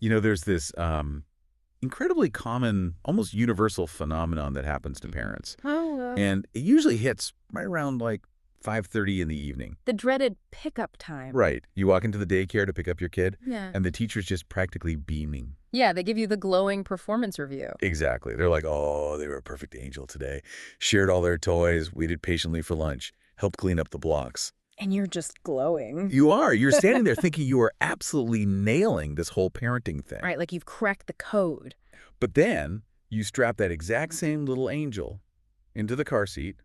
There's this incredibly common, almost universal phenomenon that happens to parents. Oh, And it usually hits right around like 5:30 in the evening. the dreaded pickup time. Right. You walk into the daycare to pick up your kid, Yeah. and the teacher's just practically beaming. Yeah, they give you the glowing performance review. Exactly. They're like, oh, they were a perfect angel today. Shared all their toys, waited patiently for lunch, helped clean up the blocks. And you're just glowing. You are. You're standing there thinking you are absolutely nailing this whole parenting thing. Right, like you've cracked the code. But then you strap that exact same little angel into the car seat,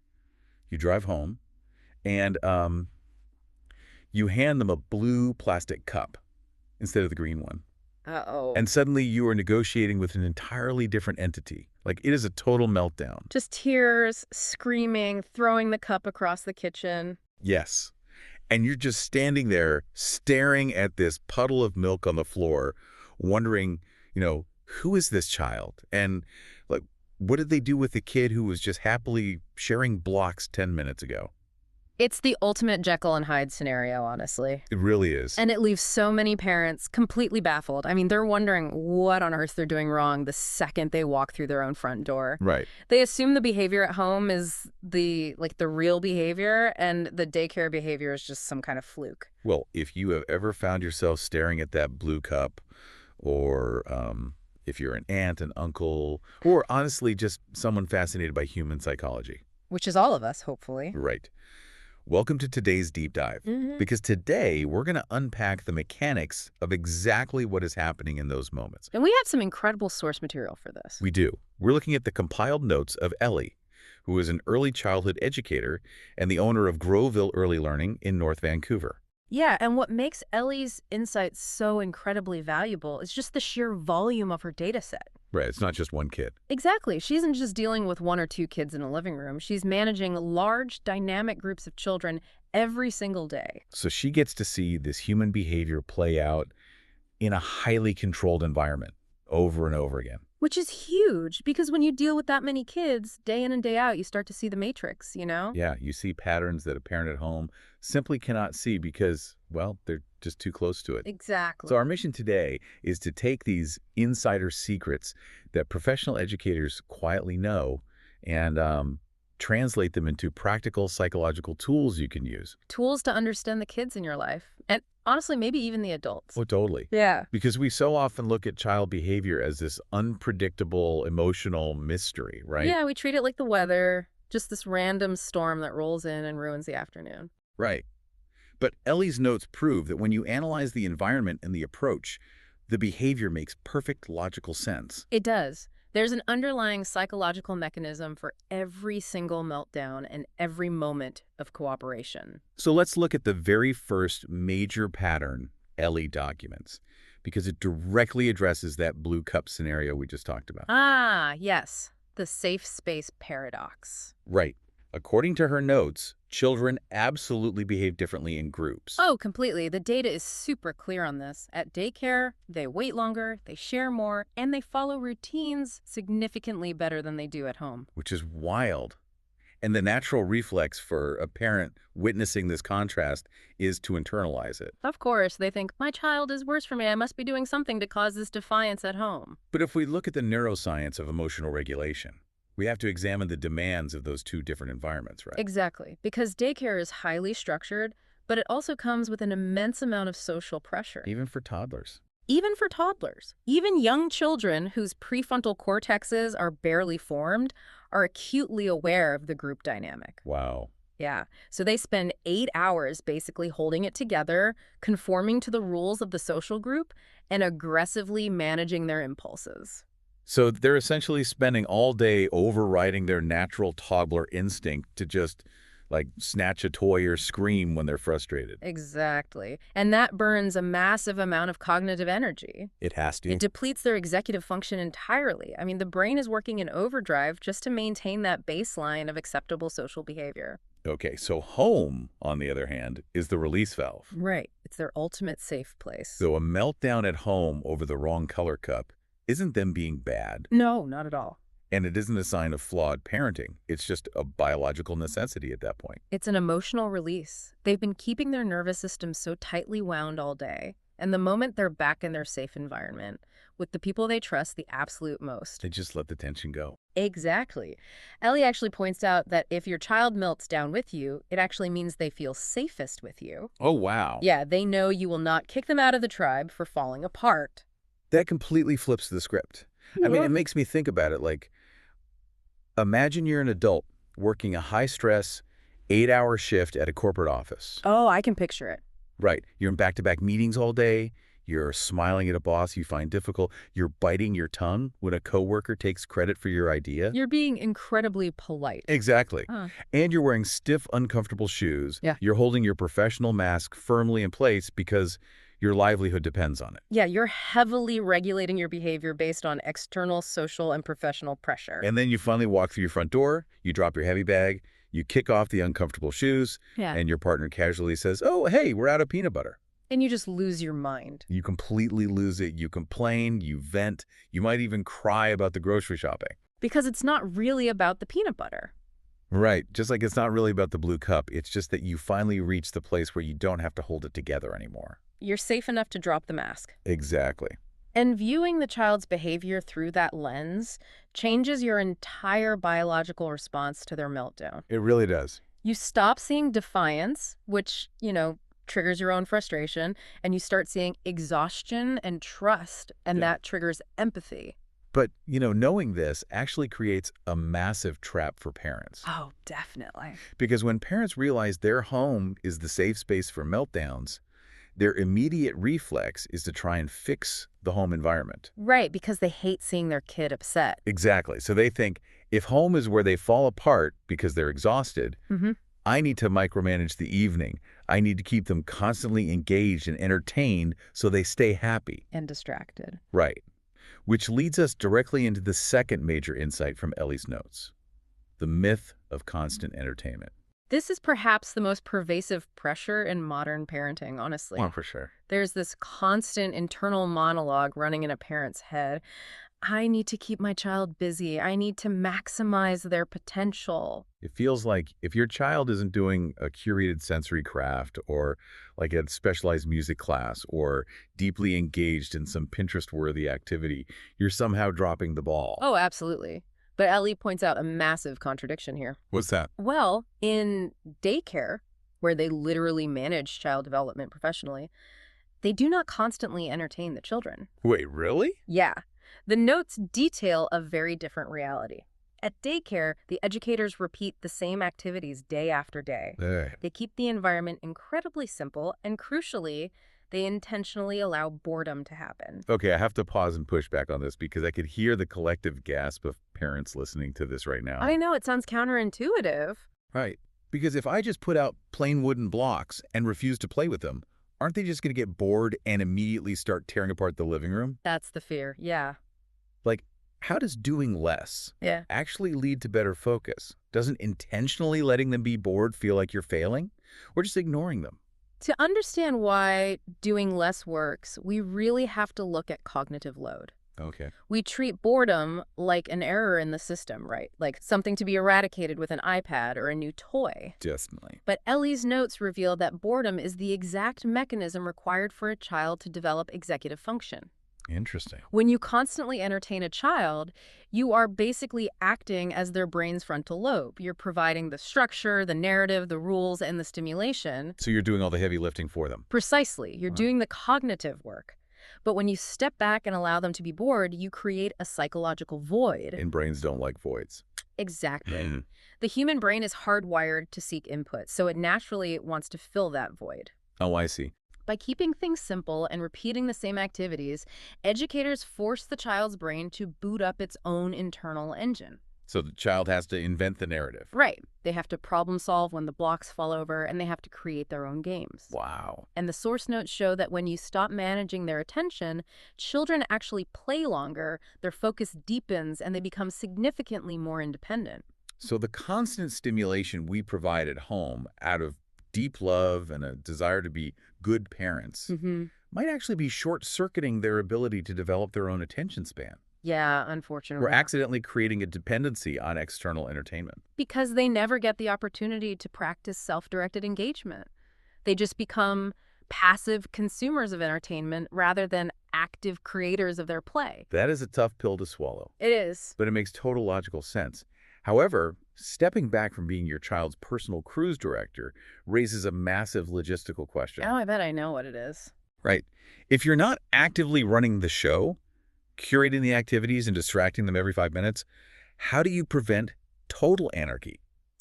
you drive home, and you hand them a blue plastic cup instead of the green one. Uh-oh. And suddenly you are negotiating with an entirely different entity. Like, it is a total meltdown. Just tears, screaming, throwing the cup across the kitchen. Yes. And you're just standing there staring at this puddle of milk on the floor, wondering, who is this child? And, like, what did they do with the kid who was just happily sharing blocks 10 minutes ago? It's the ultimate Jekyll and Hyde scenario, honestly. It really is. And it leaves so many parents completely baffled. I mean, they're wondering what on earth they're doing wrong the second they walk through their own front door. Right. They assume the behavior at home is the real behavior, and the daycare behavior is just some kind of fluke. Well, if you have ever found yourself staring at that blue cup, or if you're an aunt, an uncle, or honestly just someone fascinated by human psychology. Which is all of us, hopefully. Right. Welcome to today's deep dive, because today we're going to unpack the mechanics of exactly what is happening in those moments. And we have some incredible source material for this. We do. We're looking at the compiled notes of Ellie, who is an early childhood educator and the owner of GrowVille Early Learning in North Vancouver. Yeah, and what makes Ellie's insights so incredibly valuable is just the sheer volume of her data set. Right, it's not just one kid. Exactly. She isn't just dealing with one or two kids in a living room. She's managing large, dynamic groups of children every single day. So she gets to see this human behavior play out in a highly controlled environment over and over again. Which is huge, because when you deal with that many kids, day in and day out, you start to see the matrix, you know? Yeah, you see patterns that a parent at home simply cannot see because, well, they're just too close to it. Exactly. So our mission today is to take these insider secrets that professional educators quietly know and translate them into practical psychological tools you can use. Tools to understand the kids in your life. And honestly, maybe even the adults. Oh, totally. Yeah. Because we so often look at child behavior as this unpredictable emotional mystery, right? Yeah, we treat it like the weather, just this random storm that rolls in and ruins the afternoon. Right. But Ellie's notes prove that when you analyze the environment and the approach, the behavior makes perfect logical sense. It does. There's an underlying psychological mechanism for every single meltdown and every moment of cooperation. So let's look at the very first major pattern Ellie documents, because it directly addresses that blue cup scenario we just talked about. Ah, yes. The safe space paradox. Right. According to her notes, children absolutely behave differently in groups. Oh, completely. The data is super clear on this. At daycare, they wait longer, they share more, and they follow routines significantly better than they do at home. Which is wild. And the natural reflex for a parent witnessing this contrast is to internalize it. Of course, they think, my child is worse for me. I must be doing something to cause this defiance at home. But if we look at the neuroscience of emotional regulation, we have to examine the demands of those two different environments, right? Exactly. Because daycare is highly structured, but it also comes with an immense amount of social pressure. Even for toddlers. Even for toddlers. Even young children whose prefrontal cortexes are barely formed are acutely aware of the group dynamic. Wow. Yeah. So they spend 8 hours basically holding it together, conforming to the rules of the social group, and aggressively managing their impulses. So they're essentially spending all day overriding their natural toddler instinct to just, like, snatch a toy or scream when they're frustrated. Exactly. And that burns a massive amount of cognitive energy. It has to. It depletes their executive function entirely. I mean, the brain is working in overdrive just to maintain that baseline of acceptable social behavior. Okay, so home, on the other hand, is the release valve. Right. It's their ultimate safe place. So a meltdown at home over the wrong color cup isn't them being bad. No, not at all. And it isn't a sign of flawed parenting. It's just a biological necessity at that point. It's an emotional release. They've been keeping their nervous system so tightly wound all day. And the moment they're back in their safe environment, with the people they trust the absolute most. They just let the tension go. Exactly. Ellie actually points out that if your child melts down with you, it actually means they feel safest with you. Oh, wow. Yeah, they know you will not kick them out of the tribe for falling apart. That completely flips the script. I mean, it makes me think about it like, imagine you're an adult working a high-stress, 8-hour shift at a corporate office. Oh, I can picture it. Right. You're in back-to-back meetings all day. You're smiling at a boss you find difficult. You're biting your tongue when a coworker takes credit for your idea. You're being incredibly polite. Exactly. Huh. And you're wearing stiff, uncomfortable shoes. Yeah. You're holding your professional mask firmly in place because your livelihood depends on it. Yeah, you're heavily regulating your behavior based on external, social, and professional pressure. And then you finally walk through your front door, you drop your heavy bag, you kick off the uncomfortable shoes, and your partner casually says, "Oh, hey, we're out of peanut butter." And you just lose your mind. You completely lose it. You complain, you vent, you might even cry about the grocery shopping. Because it's not really about the peanut butter. Right. Just like it's not really about the blue cup. It's just that you finally reach the place where you don't have to hold it together anymore. You're safe enough to drop the mask. Exactly. And viewing the child's behavior through that lens changes your entire biological response to their meltdown. It really does. You stop seeing defiance, which, triggers your own frustration, and you start seeing exhaustion and trust, and that triggers empathy. But, knowing this actually creates a massive trap for parents. Oh, definitely. Because when parents realize their home is the safe space for meltdowns, their immediate reflex is to try and fix the home environment. Right, because they hate seeing their kid upset. Exactly. So they think, if home is where they fall apart because they're exhausted, I need to micromanage the evening. I need to keep them constantly engaged and entertained so they stay happy. And distracted. Right. Which leads us directly into the second major insight from Ellie's notes, the myth of constant entertainment. This is perhaps the most pervasive pressure in modern parenting, honestly. Oh, for sure. There's this constant internal monologue running in a parent's head. I need to keep my child busy. I need to maximize their potential. It feels like if your child isn't doing a curated sensory craft or like a specialized music class or deeply engaged in some Pinterest-worthy activity, you're somehow dropping the ball. Oh, absolutely. But Ellie points out a massive contradiction here. What's that? Well, in daycare, where they literally manage child development professionally, they do not constantly entertain the children. Wait, really? Yeah. The notes detail a very different reality. At daycare, the educators repeat the same activities day after day. They keep the environment incredibly simple, and crucially, they intentionally allow boredom to happen. Okay, I have to pause and push back on this because I could hear the collective gasp of parents listening to this right now. I know, it sounds counterintuitive. Right. Because if I just put out plain wooden blocks and refuse to play with them, aren't they just going to get bored and immediately start tearing apart the living room? That's the fear, yeah. Like, how does doing less actually lead to better focus? Doesn't intentionally letting them be bored feel like you're failing? Or just ignoring them? To understand why doing less works, we really have to look at cognitive load. Okay. We treat boredom like an error in the system, right? Like something to be eradicated with an iPad or a new toy. Definitely. But Ellie's notes reveal that boredom is the exact mechanism required for a child to develop executive function. Interesting. When you constantly entertain a child, you are basically acting as their brain's frontal lobe. You're providing the structure, the narrative, the rules, and the stimulation. So you're doing all the heavy lifting for them. Precisely. You're doing the cognitive work. But when you step back and allow them to be bored, you create a psychological void. And brains don't like voids. Exactly. The human brain is hardwired to seek input, so it naturally wants to fill that void. Oh, I see. By keeping things simple and repeating the same activities, educators force the child's brain to boot up its own internal engine. So the child has to invent the narrative. Right. They have to problem solve when the blocks fall over, and they have to create their own games. Wow. And the source notes show that when you stop managing their attention, children actually play longer, their focus deepens, and they become significantly more independent. So the constant stimulation we provide at home out of deep love and a desire to be good parents might actually be short-circuiting their ability to develop their own attention span. Yeah, unfortunately. We're accidentally creating a dependency on external entertainment. Because they never get the opportunity to practice self-directed engagement. They just become passive consumers of entertainment rather than active creators of their play. That is a tough pill to swallow, It is. but it makes total logical sense. However, stepping back from being your child's personal cruise director raises a massive logistical question. Oh, I bet I know what it is. Right. If you're not actively running the show, curating the activities and distracting them every 5 minutes, how do you prevent total anarchy?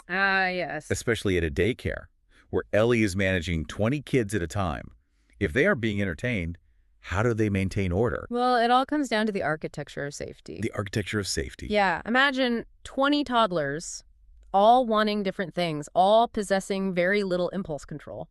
Yes. Especially at a daycare, where Ellie is managing 20 kids at a time. If they are being entertained, how do they maintain order? Well, it all comes down to the architecture of safety. The architecture of safety. Yeah, imagine 20 toddlers, all wanting different things, all possessing very little impulse control.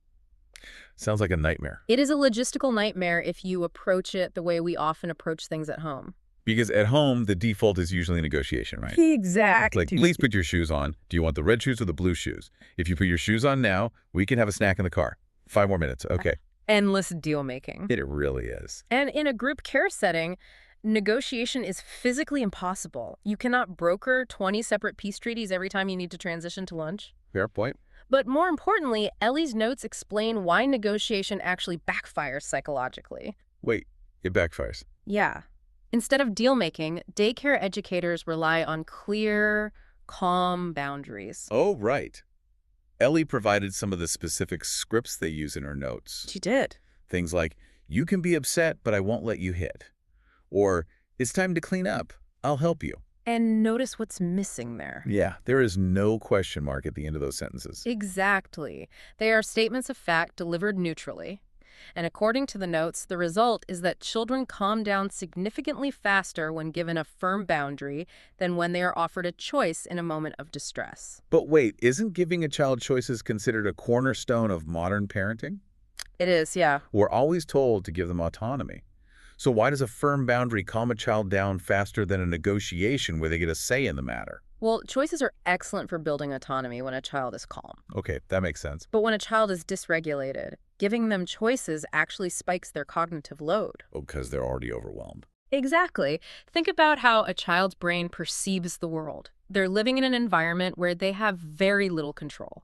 Sounds like a nightmare. It is a logistical nightmare if you approach it the way we often approach things at home. Because at home, the default is usually negotiation, right? Exactly. Like, please put your shoes on. Do you want the red shoes or the blue shoes? If you put your shoes on now, we can have a snack in the car. 5 more minutes. Okay. Endless deal making. It really is. And in a group care setting, negotiation is physically impossible. You cannot broker 20 separate peace treaties every time you need to transition to lunch. Fair point. But more importantly, Ellie's notes explain why negotiation actually backfires psychologically. Wait, it backfires. Yeah. Instead of deal-making, daycare educators rely on clear, calm boundaries. Oh, right. Ellie provided some of the specific scripts they use in her notes. She did. Things like, you can be upset, but I won't let you hit. Or, it's time to clean up. I'll help you. And notice what's missing there. Yeah, there is no question mark at the end of those sentences. Exactly. They are statements of fact delivered neutrally. And according to the notes, the result is that children calm down significantly faster when given a firm boundary than when they are offered a choice in a moment of distress. But wait, isn't giving a child choices considered a cornerstone of modern parenting? It is, yeah. We're always told to give them autonomy. So why does a firm boundary calm a child down faster than a negotiation where they get a say in the matter? Well, choices are excellent for building autonomy when a child is calm. Okay, that makes sense. But when a child is dysregulated, giving them choices actually spikes their cognitive load. Oh, because they're already overwhelmed. Exactly. Think about how a child's brain perceives the world. They're living in an environment where they have very little control,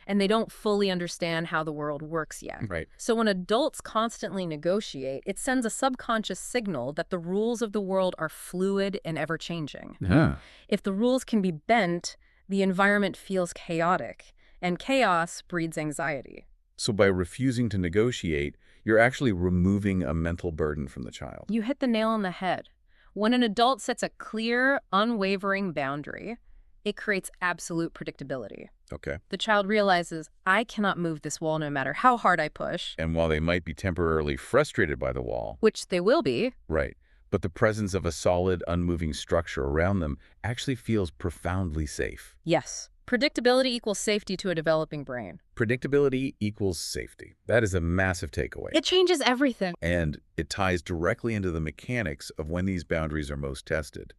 and they don't fully understand how the world works yet. Right. So when adults constantly negotiate, it sends a subconscious signal that the rules of the world are fluid and ever-changing. Yeah. If the rules can be bent, the environment feels chaotic, and chaos breeds anxiety. So by refusing to negotiate, you're actually removing a mental burden from the child. You hit the nail on the head. When an adult sets a clear, unwavering boundary, it creates absolute predictability. Okay. The child realizes, I cannot move this wall no matter how hard I push. And while they might be temporarily frustrated by the wall, Which they will be. right, but the presence of a solid, unmoving structure around them actually feels profoundly safe. Yes. Predictability equals safety to a developing brain. Predictability equals safety. That is a massive takeaway. It changes everything. And it ties directly into the mechanics of when these boundaries are most tested.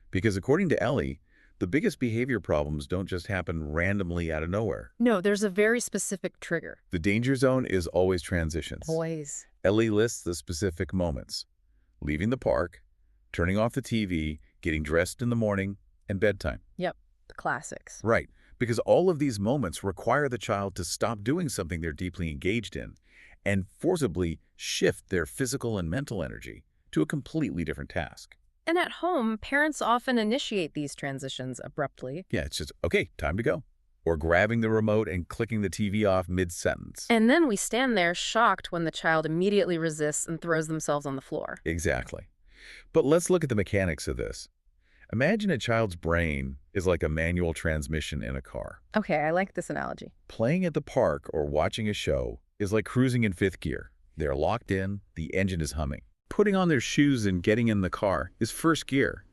Because according to Ellie, the biggest behavior problems don't just happen randomly out of nowhere. No, there's a very specific trigger. The danger zone is always transitions. Boys. Ellie lists the specific moments: leaving the park, turning off the TV, getting dressed in the morning, and bedtime. Yep, the classics. Right, because all of these moments require the child to stop doing something they're deeply engaged in and forcibly shift their physical and mental energy to a completely different task. And at home, parents often initiate these transitions abruptly. Yeah, it's just, okay, time to go. Or grabbing the remote and clicking the TV off mid-sentence. And then we stand there shocked when the child immediately resists and throws themselves on the floor. Exactly. But let's look at the mechanics of this. Imagine a child's brain is like a manual transmission in a car. Okay, I like this analogy. Playing at the park or watching a show is like cruising in fifth gear. They're locked in, the engine is humming. Putting on their shoes and getting in the car is first gear.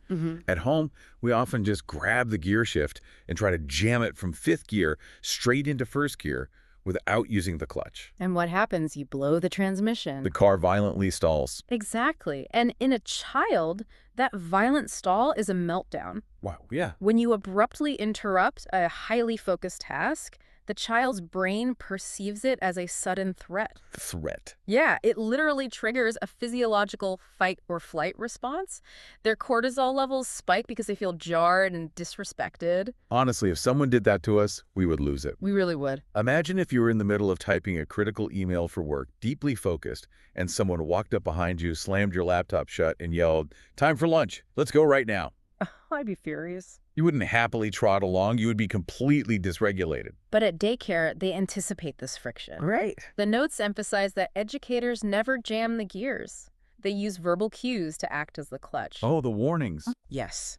At home, we often just grab the gear shift and try to jam it from fifth gear straight into first gear without using the clutch. And what happens? You blow the transmission. The car violently stalls. Exactly. And in a child, that violent stall is a meltdown. Wow, yeah. When you abruptly interrupt a highly focused task, The child's brain perceives it as a sudden threat. Threat. Yeah, it literally triggers a physiological fight or flight response. Their cortisol levels spike because they feel jarred and disrespected. Honestly, if someone did that to us, we would lose it. We really would. Imagine if you were in the middle of typing a critical email for work, deeply focused, and someone walked up behind you, slammed your laptop shut, and yelled, "Time for lunch. Let's go right now." I'd be furious. You wouldn't happily trot along. You would be completely dysregulated. But at daycare, they anticipate this friction. Right. The notes emphasize that educators never jam the gears. They use verbal cues to act as the clutch. Oh, the warnings. Yes.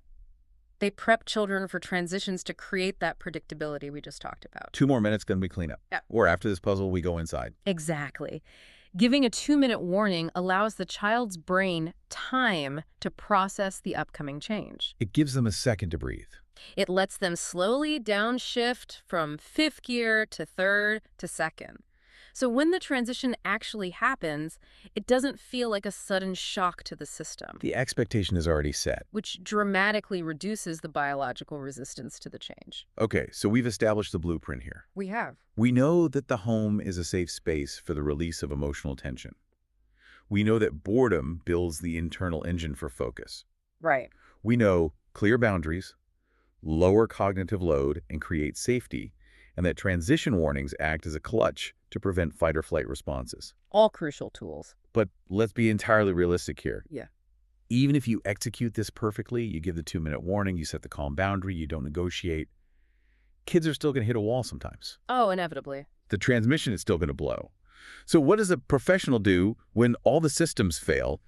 They prep children for transitions to create that predictability we just talked about. 2 more minutes, then we clean up. Yeah. Or after this puzzle, we go inside. Exactly. Giving a 2-minute warning allows the child's brain time to process the upcoming change. It gives them a second to breathe. It lets them slowly downshift from 5th gear to 3rd to 2nd. So when the transition actually happens, it doesn't feel like a sudden shock to the system, The expectation is already set. which dramatically reduces the biological resistance to the change. Okay, so we've established the blueprint here. We have. We know that the home is a safe space for the release of emotional tension. We know that boredom builds the internal engine for focus. Right. We know clear boundaries, lower cognitive load, and create safety, and that transition warnings act as a clutch to prevent fight or flight responses. All crucial tools. But let's be entirely realistic here. Yeah. Even if you execute this perfectly, you give the 2-minute warning, you set the calm boundary, you don't negotiate, kids are still going to hit a wall sometimes. Oh, inevitably. The transmission is still going to blow. So what does a professional do when all the systems fail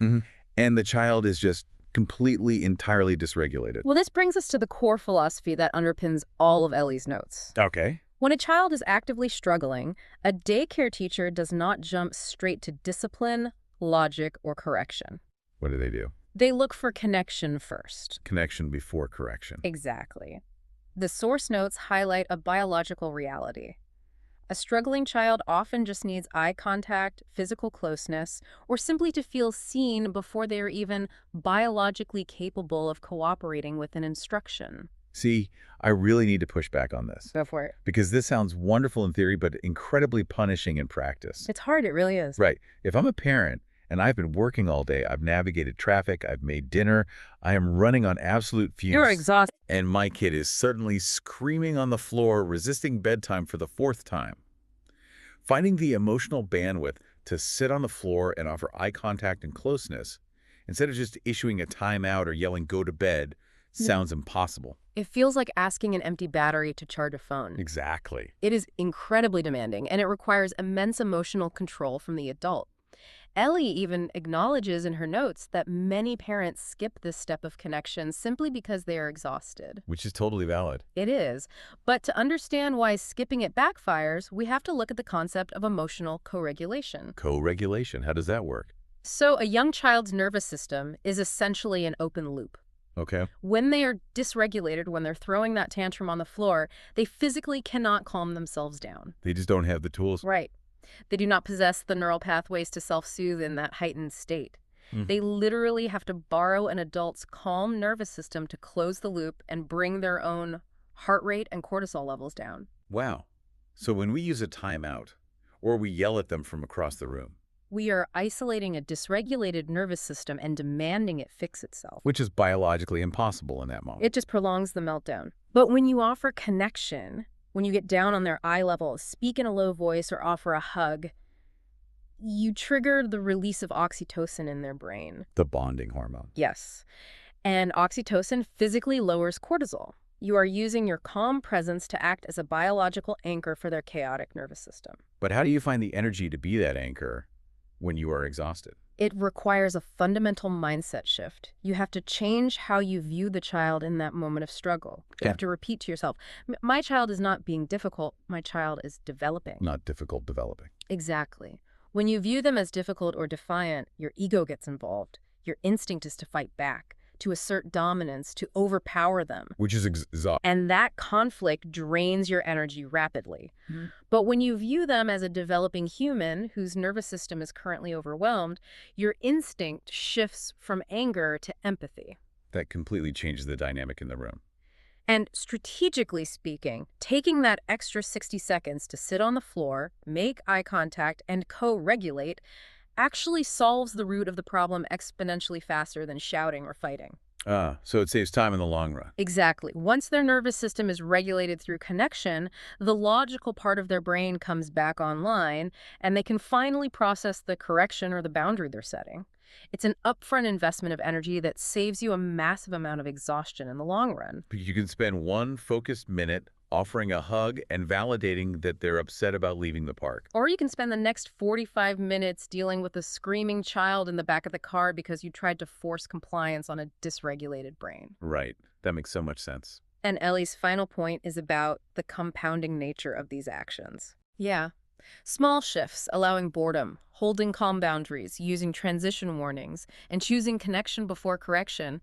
and the child is just completely, entirely dysregulated? Well, this brings us to the core philosophy that underpins all of Ellie's notes. Okay. When a child is actively struggling, a daycare teacher does not jump straight to discipline, logic, or correction. What do? They look for connection first. Connection before correction. Exactly. The source notes highlight a biological reality. A struggling child often just needs eye contact, physical closeness, or simply to feel seen before they are even biologically capable of cooperating with an instruction. See, I really need to push back on this. Go for it. Because this sounds wonderful in theory, but incredibly punishing in practice. It's hard, it really is. Right. If I'm a parent and I've been working all day, I've navigated traffic, I've made dinner, I am running on absolute fumes. You're exhausted. And my kid is suddenly screaming on the floor, resisting bedtime for the 4th time. Finding the emotional bandwidth to sit on the floor and offer eye contact and closeness, instead of just issuing a timeout or yelling, "Go to bed," sounds impossible. It feels like asking an empty battery to charge a phone. Exactly. It is incredibly demanding, and it requires immense emotional control from the adult. Ellie even acknowledges in her notes that many parents skip this step of connection simply because they are exhausted. Which is totally valid. It is. But to understand why skipping it backfires, we have to look at the concept of emotional co-regulation. Co-regulation, how does that work? So a young child's nervous system is essentially an open loop. Okay. When they are dysregulated, when they're throwing that tantrum on the floor, they physically cannot calm themselves down. They just don't have the tools. Right. They do not possess the neural pathways to self-soothe in that heightened state. They literally have to borrow an adult's calm nervous system to close the loop and bring their own heart rate and cortisol levels down. Wow. So when we use a timeout, or we yell at them from across the room, We are isolating a dysregulated nervous system and demanding it fix itself. which is biologically impossible in that moment. It just prolongs the meltdown. But when you offer connection, when you get down on their eye level, speak in a low voice, or offer a hug, you trigger the release of oxytocin in their brain. The bonding hormone. Yes. And oxytocin physically lowers cortisol. You are using your calm presence to act as a biological anchor for their chaotic nervous system. But how do you find the energy to be that anchor when you are exhausted? It requires a fundamental mindset shift. You have to change how you view the child in that moment of struggle. You have to repeat to yourself, my child is not being difficult, my child is developing. Not difficult developing. Exactly. When you view them as difficult or defiant, your ego gets involved. Your instinct is to fight back, to assert dominance, to overpower them. Which is exhausting. And that conflict drains your energy rapidly. But when you view them as a developing human whose nervous system is currently overwhelmed, your instinct shifts from anger to empathy. That completely changes the dynamic in the room. And strategically speaking, taking that extra 60 seconds to sit on the floor, make eye contact, and co-regulate actually solves the root of the problem exponentially faster than shouting or fighting. So it saves time in the long run. Exactly. Once their nervous system is regulated through connection, the logical part of their brain comes back online, and they can finally process the correction or the boundary they're setting. It's an upfront investment of energy that saves you a massive amount of exhaustion in the long run. You can spend one focused minute offering a hug and validating that they're upset about leaving the park. Or you can spend the next 45 minutes dealing with a screaming child in the back of the car because you tried to force compliance on a dysregulated brain. Right. That makes so much sense. And Ellie's final point is about the compounding nature of these actions. Yeah. Small shifts, allowing boredom, holding calm boundaries, using transition warnings, and choosing connection before correction,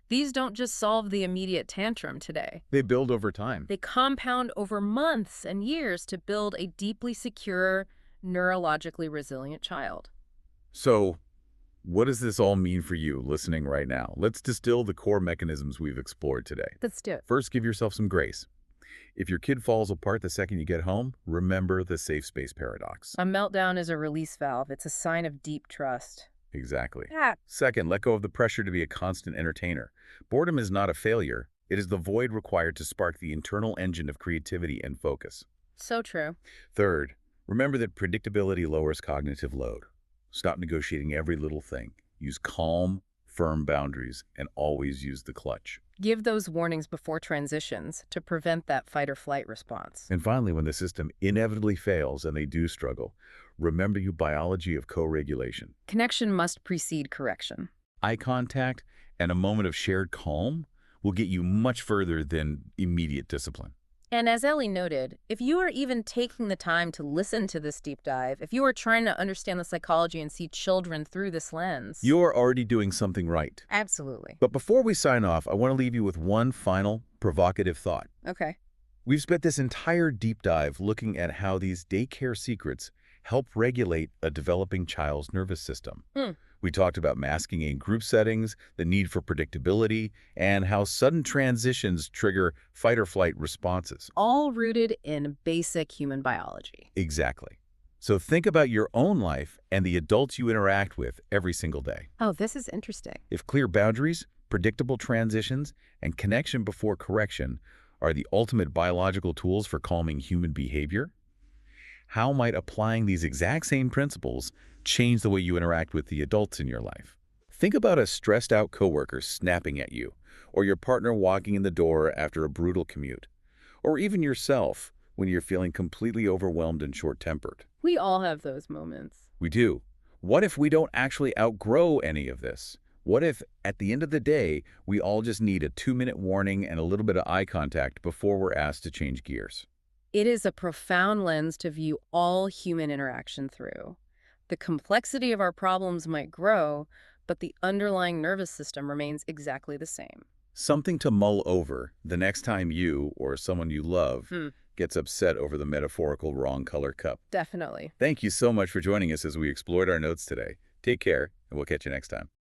these don't just solve the immediate tantrum today. They build over time. They compound over months and years to build a deeply secure, neurologically resilient child. So, what does this all mean for you listening right now? Let's distill the core mechanisms we've explored today. Let's do it. First, give yourself some grace. If your kid falls apart the second you get home, remember the safe space paradox. A meltdown is a release valve. It's a sign of deep trust. Exactly. Yeah. Second, let go of the pressure to be a constant entertainer. Boredom is not a failure. It is the void required to spark the internal engine of creativity and focus. So true. Third, remember that predictability lowers cognitive load. Stop negotiating every little thing. Use calm, firm boundaries, and always use the clutch. Give those warnings before transitions to prevent that fight or flight response. And finally, when the system inevitably fails and they do struggle, remember your biology of co-regulation. Connection must precede correction. Eye contact and a moment of shared calm will get you much further than immediate discipline. And as Ellie noted, if you are even taking the time to listen to this deep dive, if you are trying to understand the psychology and see children through this lens... You're already doing something right. Absolutely. But before we sign off, I want to leave you with one final provocative thought. Okay. We've spent this entire deep dive looking at how these daycare secrets help regulate a developing child's nervous system. We talked about masking in group settings, the need for predictability, and how sudden transitions trigger fight-or-flight responses. All rooted in basic human biology. Exactly. So think about your own life and the adults you interact with every single day. Oh, this is interesting. If clear boundaries, predictable transitions, and connection before correction are the ultimate biological tools for calming human behavior, how might applying these exact same principles change the way you interact with the adults in your life? Think about a stressed-out coworker snapping at you, or your partner walking in the door after a brutal commute, or even yourself when you're feeling completely overwhelmed and short-tempered. We all have those moments. We do. What if we don't actually outgrow any of this? What if, at the end of the day, we all just need a 2-minute warning and a little bit of eye contact before we're asked to change gears? It is a profound lens to view all human interaction through. The complexity of our problems might grow, but the underlying nervous system remains exactly the same. Something to mull over the next time you or someone you love gets upset over the metaphorical wrong color cup. Definitely. Thank you so much for joining us as we explored our notes today. Take care, and we'll catch you next time.